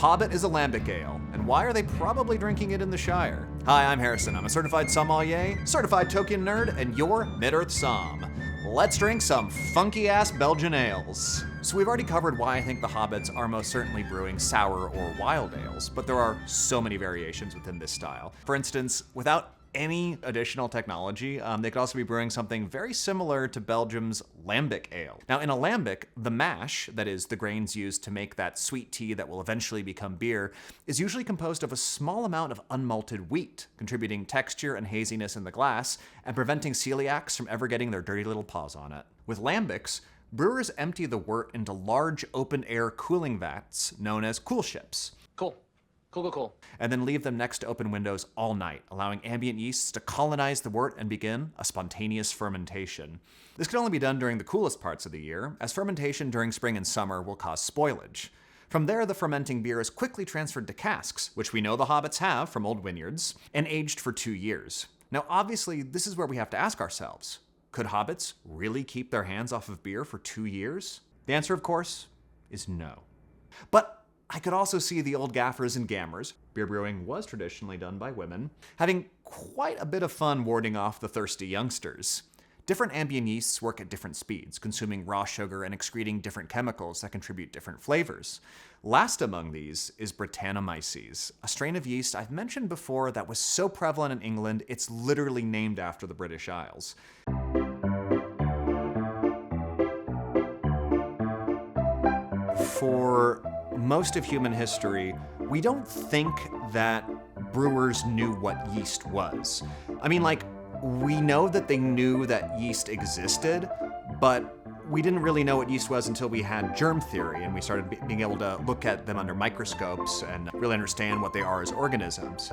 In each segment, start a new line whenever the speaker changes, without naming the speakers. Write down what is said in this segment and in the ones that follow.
Hobbit is a lambic ale, and why are they probably drinking it in the Shire? Hi, I'm Harrison. I'm a certified sommelier, certified Tolkien nerd, and your Mid-Earth Somm. Let's drink some funky-ass Belgian ales. So we've already covered why I think the Hobbits are most certainly brewing sour or wild ales, but there are so many variations within this style. For instance, without any additional technology, they could also be brewing something very similar to Belgium's lambic ale. Now, in a lambic, the mash, that is, the grains used to make that sweet tea that will eventually become beer, is usually composed of a small amount of unmalted wheat, contributing texture and haziness in the glass, and preventing celiacs from ever getting their dirty little paws on it. With lambics, brewers empty the wort into large open-air cooling vats known as coolships.
Cool.
And then leave them next to open windows all night, allowing ambient yeasts to colonize the wort and begin a spontaneous fermentation. This can only be done during the coolest parts of the year, as fermentation during spring and summer will cause spoilage. From there, the fermenting beer is quickly transferred to casks, which we know the hobbits have from old vineyards, and aged for 2 years. Now, obviously, this is where we have to ask ourselves, could hobbits really keep their hands off of beer for 2 years? The answer, of course, is no. But I could also see the old gaffers and gammers, beer brewing was traditionally done by women, having quite a bit of fun warding off the thirsty youngsters. Different ambient yeasts work at different speeds, consuming raw sugar and excreting different chemicals that contribute different flavors. Last among these is Brettanomyces, a strain of yeast I've mentioned before that was so prevalent in England, it's literally named after the British Isles. For most of human history, we don't think that brewers knew what yeast was. I mean, we know that they knew that yeast existed, but we didn't really know what yeast was until we had germ theory and we started being able to look at them under microscopes and really understand what they are as organisms.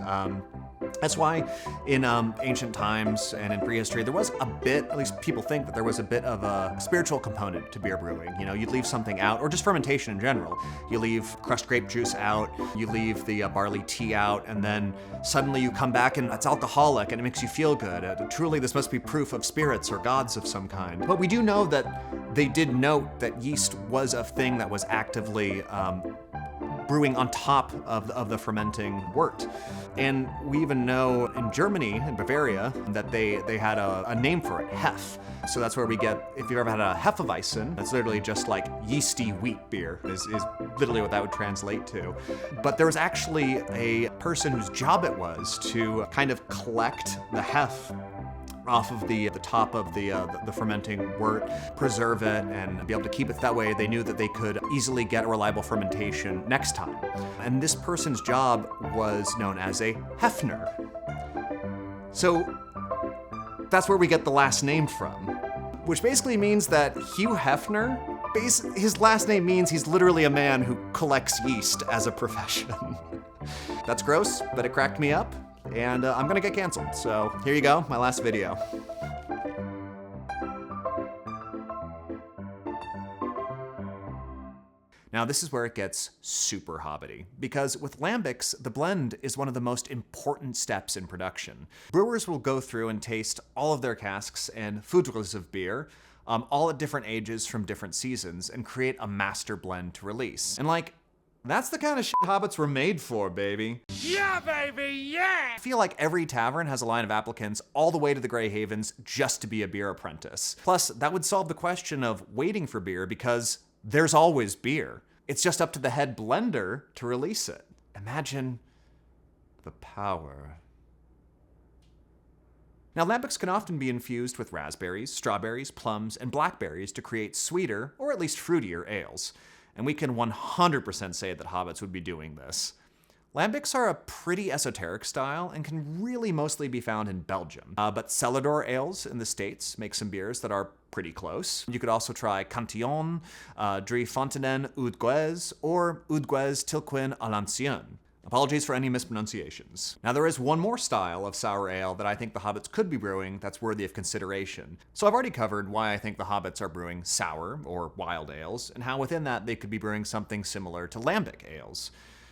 That's why in ancient times and in prehistory, there was a bit, at least people think that there was a bit of a spiritual component to beer brewing. You know, you'd leave something out, or just fermentation in general. You leave crushed grape juice out, you leave the barley tea out, and then suddenly you come back and it's alcoholic and it makes you feel good. Truly, this must be proof of spirits or gods of some kind. But we do know that they did note that yeast was a thing that was actively brewing on top of the fermenting wort. And we even know in Germany, in Bavaria, that they had a name for it, Hef. So that's where we get, if you've ever had a Hefeweizen, that's literally just like yeasty wheat beer, is literally what that would translate to. But there was actually a person whose job it was to kind of collect the Hef off of the top of the fermenting wort, preserve it, and be able to keep it that way. They knew that they could easily get a reliable fermentation next time. And this person's job was known as a Hefner. So that's where we get the last name from, which basically means that Hugh Hefner, his last name means he's literally a man who collects yeast as a profession. That's gross, but it cracked me up. And I'm gonna get canceled, so here you go, my last video. Now this is where it gets super hobbity, because with lambics, the blend is one of the most important steps in production. Brewers will go through and taste all of their casks and foudres of beer, all at different ages from different seasons, and create a master blend to release. And that's the kind of shit hobbits were made for, baby.
Yeah, baby, yeah!
I feel like every tavern has a line of applicants all the way to the Grey Havens just to be a beer apprentice. Plus, that would solve the question of waiting for beer because there's always beer. It's just up to the head blender to release it. Imagine the power. Now, lambics can often be infused with raspberries, strawberries, plums, and blackberries to create sweeter, or at least fruitier, ales. And we can 100% say that hobbits would be doing this. Lambics are a pretty esoteric style and can really mostly be found in Belgium. But Cellador Ales in the States make some beers that are pretty close. You could also try Cantillon, Drie Fonteinen Oud Gouez, or Oud Gouez Tilquin à l'ancienne. Apologies for any mispronunciations. Now there is one more style of sour ale that I think the hobbits could be brewing that's worthy of consideration. So I've already covered why I think the hobbits are brewing sour or wild ales, and how within that they could be brewing something similar to lambic ales.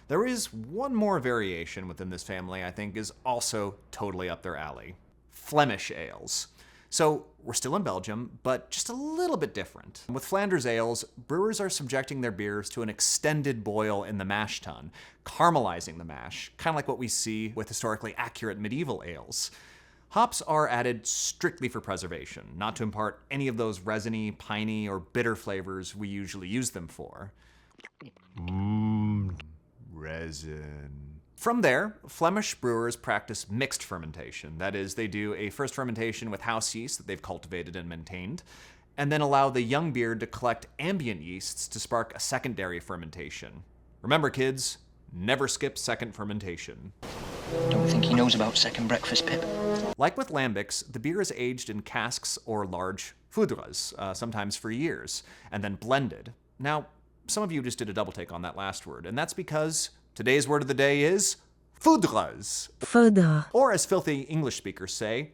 There is one more variation within this family I think is also totally up their alley. Flemish ales. So we're still in Belgium, but just a little bit different. With Flanders ales, brewers are subjecting their beers to an extended boil in the mash tun, caramelizing the mash, kind of like what we see with historically accurate medieval ales. Hops are added strictly for preservation, not to impart any of those resiny, piney, or bitter flavors we usually use them for. Resin. From there, Flemish brewers practice mixed fermentation. That is, they do a first fermentation with house yeast that they've cultivated and maintained, and then allow the young beer to collect ambient yeasts to spark a secondary fermentation. Remember, kids, never skip second fermentation.
Don't think he knows about second breakfast, Pip.
Like with lambics, the beer is aged in casks or large foudres, sometimes for years, and then blended. Now, some of you just did a double take on that last word, and that's because today's word of the day is foudres.
Foudre.
Or as filthy English speakers say,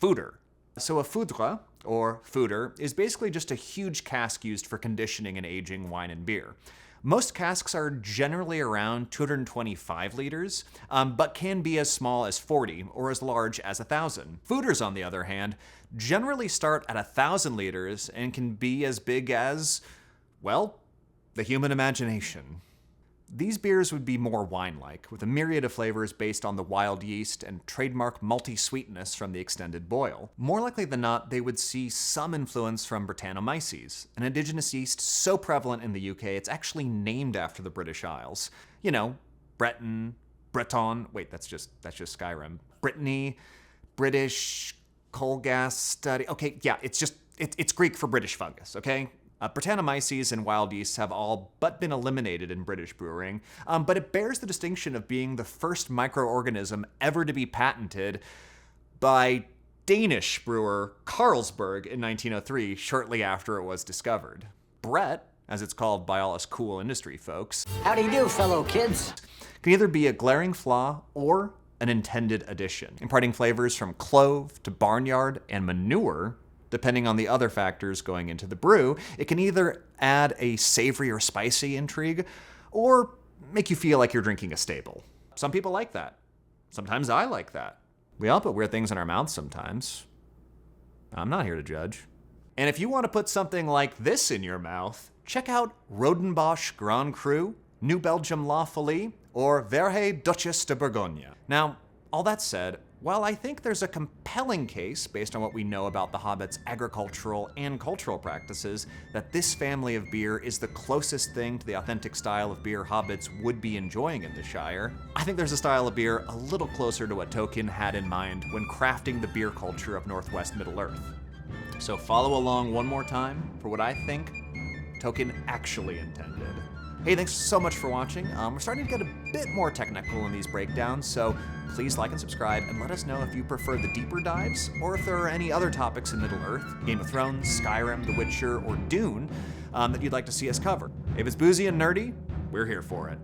foeder. So a foudre, or foeder, is basically just a huge cask used for conditioning and aging wine and beer. Most casks are generally around 225 liters, but can be as small as 40 or as large as 1,000. Foeders, on the other hand, generally start at 1,000 liters and can be as big as, well, the human imagination. These beers would be more wine-like, with a myriad of flavors based on the wild yeast and trademark malty sweetness from the extended boil. More likely than not, they would see some influence from Brettanomyces, an indigenous yeast so prevalent in the UK it's actually named after the British Isles. You know, Breton, Breton, wait, that's just Skyrim. Brittany, British, coal gas study. Okay, yeah, it's Greek for British fungus, okay? Brettanomyces and wild yeasts have all but been eliminated in British brewing, but it bears the distinction of being the first microorganism ever to be patented by Danish brewer Carlsberg in 1903, shortly after it was discovered. Brett, as it's called by all us cool industry folks,
How do you do, fellow kids?
can either be a glaring flaw or an intended addition, imparting flavors from clove to barnyard and manure. Depending on the other factors going into the brew, it can either add a savory or spicy intrigue, or make you feel like you're drinking a staple. Some people like that. Sometimes I like that. We all put weird things in our mouths sometimes. I'm not here to judge. And if you want to put something like this in your mouth, check out Rodenbosch Grand Cru, New Belgium La Folie, or Verhe Duchesse de Bourgogne. Now, all that said, while I think there's a compelling case, based on what we know about the Hobbit's agricultural and cultural practices, that this family of beer is the closest thing to the authentic style of beer Hobbits would be enjoying in the Shire, I think there's a style of beer a little closer to what Tolkien had in mind when crafting the beer culture of Northwest Middle-earth. So follow along one more time for what I think Tolkien actually intended. Hey, thanks so much for watching. We're starting to get a bit more technical in these breakdowns, so please like and subscribe and let us know if you prefer the deeper dives or if there are any other topics in Middle-earth, Game of Thrones, Skyrim, The Witcher, or Dune that you'd like to see us cover. If it's boozy and nerdy, we're here for it.